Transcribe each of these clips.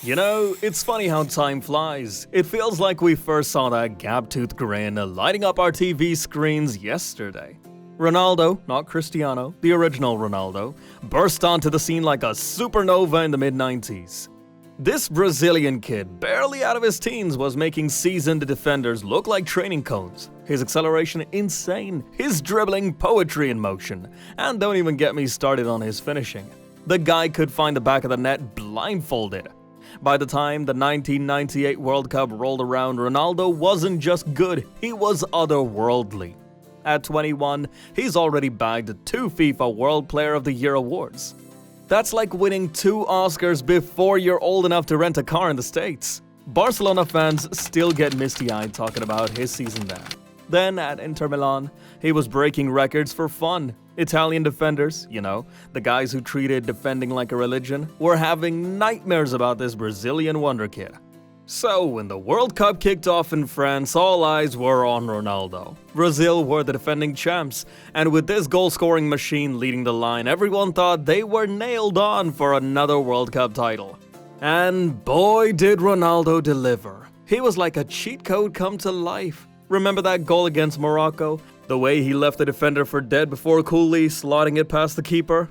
You know, it's funny how time flies. It feels like we first saw that gap-toothed grin lighting up our TV screens yesterday. Ronaldo, not Cristiano, the original Ronaldo, burst onto the scene like a supernova in the mid-90s. This Brazilian kid, barely out of his teens, was making seasoned defenders look like training cones. His acceleration insane, his dribbling poetry in motion, and don't even get me started on his finishing. The guy could find the back of the net blindfolded. By the time the 1998 World Cup rolled around, Ronaldo wasn't just good, he was otherworldly. At 21, he's already bagged 2 FIFA World Player of the Year awards. That's like winning 2 Oscars before you're old enough to rent a car in the States. Barcelona fans still get misty-eyed talking about his season there. Then at Inter Milan, he was breaking records for fun. Italian defenders, the guys who treated defending like a religion, were having nightmares about this Brazilian wonder kid. So, when the World Cup kicked off in France, all eyes were on Ronaldo. Brazil were the defending champs, and with this goal-scoring machine leading the line, everyone thought they were nailed on for another World Cup title. And boy did Ronaldo deliver. He was like a cheat code come to life. Remember that goal against Morocco? The way he left the defender for dead before coolly slotting it past the keeper?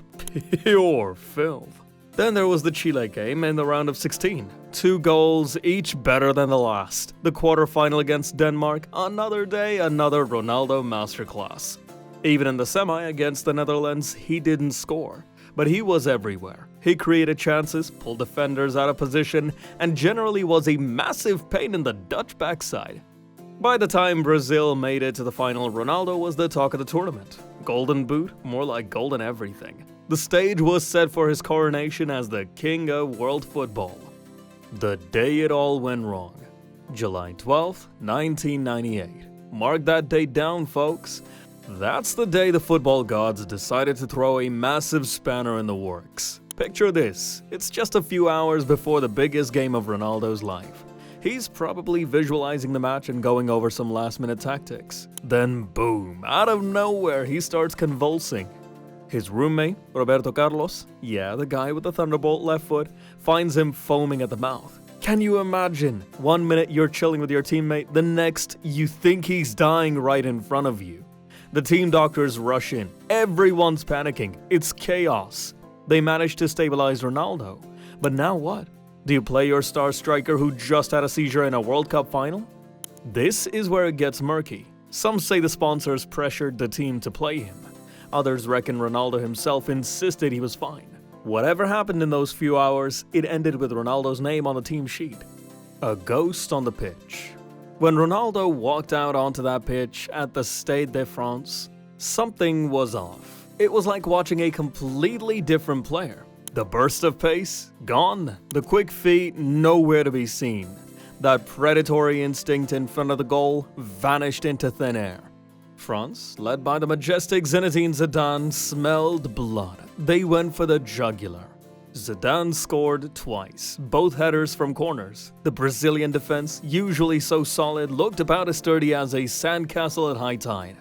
Pure filth. Then there was the Chile game in the round of 16. 2 goals, each better than the last. The quarterfinal against Denmark, another day, another Ronaldo masterclass. Even in the semi against the Netherlands, he didn't score. But he was everywhere. He created chances, pulled defenders out of position, and generally was a massive pain in the Dutch backside. By the time Brazil made it to the final, Ronaldo was the talk of the tournament. Golden boot, more like golden everything. The stage was set for his coronation as the king of world football. The day it all went wrong. July 12th, 1998. Mark that date down, folks. That's the day the football gods decided to throw a massive spanner in the works. Picture this, it's just a few hours before the biggest game of Ronaldo's life. He's probably visualizing the match and going over some last-minute tactics. Then boom, out of nowhere he starts convulsing. His roommate, Roberto Carlos, the guy with the thunderbolt left foot, finds him foaming at the mouth. Can you imagine? 1 minute you're chilling with your teammate, the next you think he's dying right in front of you. The team doctors rush in. Everyone's panicking. It's chaos. They manage to stabilize Ronaldo. But now what? Do you play your star striker who just had a seizure in a World Cup final? This is where it gets murky. Some say the sponsors pressured the team to play him. Others reckon Ronaldo himself insisted he was fine. Whatever happened in those few hours, it ended with Ronaldo's name on the team sheet. A ghost on the pitch. When Ronaldo walked out onto that pitch at the Stade de France, something was off. It was like watching a completely different player. The burst of pace? Gone. The quick feet? Nowhere to be seen. That predatory instinct in front of the goal vanished into thin air. France, led by the majestic Zinedine Zidane, smelled blood. They went for the jugular. Zidane scored twice, both headers from corners. The Brazilian defense, usually so solid, looked about as sturdy as a sandcastle at high tide.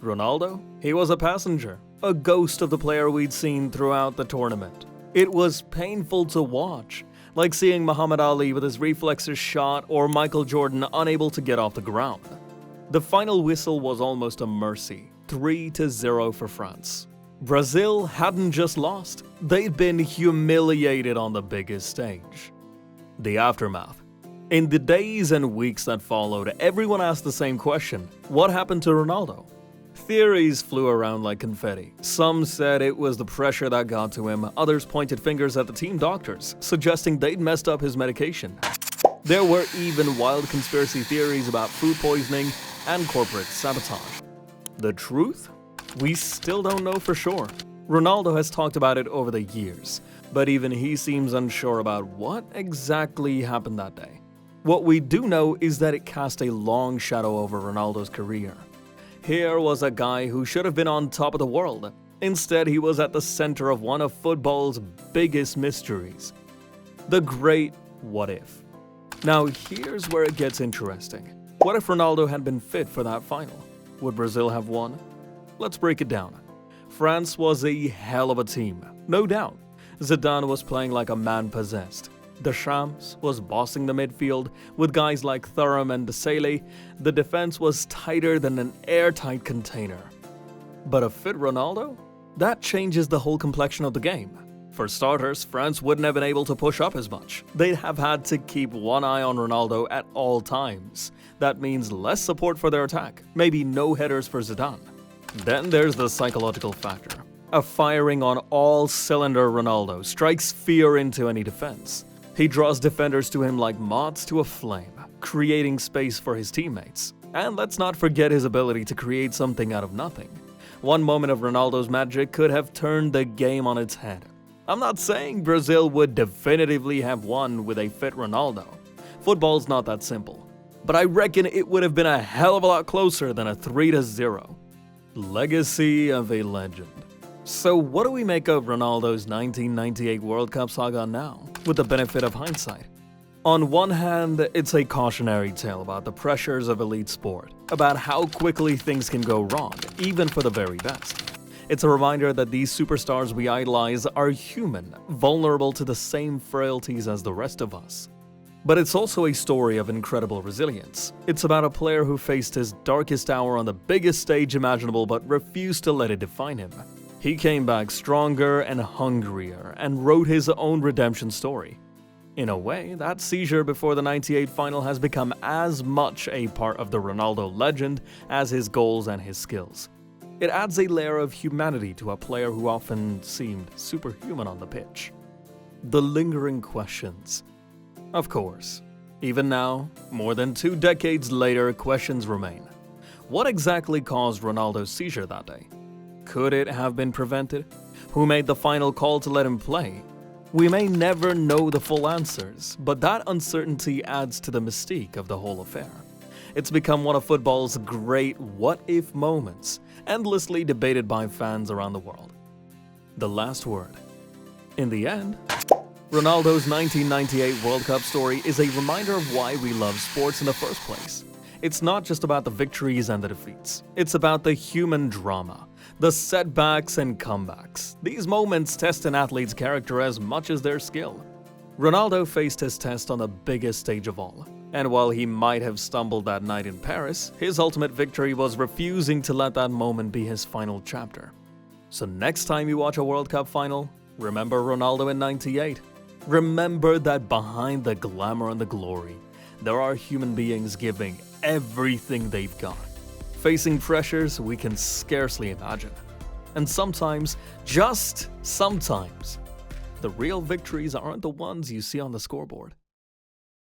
Ronaldo? He was a passenger, a ghost of the player we'd seen throughout the tournament. It was painful to watch, like seeing Muhammad Ali with his reflexes shot or Michael Jordan unable to get off the ground. The final whistle was almost a mercy, 3-0 for France. Brazil hadn't just lost, they'd been humiliated on the biggest stage. The aftermath. In the days and weeks that followed, everyone asked the same question: what happened to Ronaldo? Theories flew around like confetti. Some said it was the pressure that got to him, others pointed fingers at the team doctors, suggesting they'd messed up his medication. There were even wild conspiracy theories about food poisoning and corporate sabotage. The truth? We still don't know for sure. Ronaldo has talked about it over the years, but even he seems unsure about what exactly happened that day. What we do know is that it cast a long shadow over Ronaldo's career. Here was a guy who should have been on top of the world. Instead, he was at the center of one of football's biggest mysteries. The great what if. Now here's where it gets interesting. What if Ronaldo had been fit for that final? Would Brazil have won? Let's break it down. France was a hell of a team, no doubt. Zidane was playing like a man possessed. Deschamps was bossing the midfield with guys like Thuram and Desailly. The defense was tighter than an airtight container. But a fit Ronaldo? That changes the whole complexion of the game. For starters, France wouldn't have been able to push up as much. They'd have had to keep one eye on Ronaldo at all times. That means less support for their attack, maybe no headers for Zidane. Then there's the psychological factor. A firing on all cylinder Ronaldo strikes fear into any defense. He draws defenders to him like moths to a flame, creating space for his teammates. And let's not forget his ability to create something out of nothing. One moment of Ronaldo's magic could have turned the game on its head. I'm not saying Brazil would definitively have won with a fit Ronaldo. Football's not that simple. But I reckon it would have been a hell of a lot closer than a 3-0. Legacy of a legend. So what do we make of Ronaldo's 1998 World Cup saga now, with the benefit of hindsight? On one hand, it's a cautionary tale about the pressures of elite sport, about how quickly things can go wrong, even for the very best. It's a reminder that these superstars we idolize are human, vulnerable to the same frailties as the rest of us. But it's also a story of incredible resilience. It's about a player who faced his darkest hour on the biggest stage imaginable but refused to let it define him. He came back stronger and hungrier and wrote his own redemption story. In a way, that seizure before the '98 final has become as much a part of the Ronaldo legend as his goals and his skills. It adds a layer of humanity to a player who often seemed superhuman on the pitch. The lingering questions. Of course, even now, more than 2 decades later, questions remain. What exactly caused Ronaldo's seizure that day? Could it have been prevented? Who made the final call to let him play? We may never know the full answers, but that uncertainty adds to the mystique of the whole affair. It's become one of football's great what-if moments, endlessly debated by fans around the world. The last word. In the end, Ronaldo's 1998 World Cup story is a reminder of why we love sports in the first place. It's not just about the victories and the defeats. It's about the human drama, the setbacks and comebacks. These moments test an athlete's character as much as their skill. Ronaldo faced his test on the biggest stage of all. And while he might have stumbled that night in Paris, his ultimate victory was refusing to let that moment be his final chapter. So next time you watch a World Cup final, remember Ronaldo in '98. Remember that behind the glamour and the glory, there are human beings giving everything they've got, facing pressures we can scarcely imagine. And sometimes, just sometimes, the real victories aren't the ones you see on the scoreboard.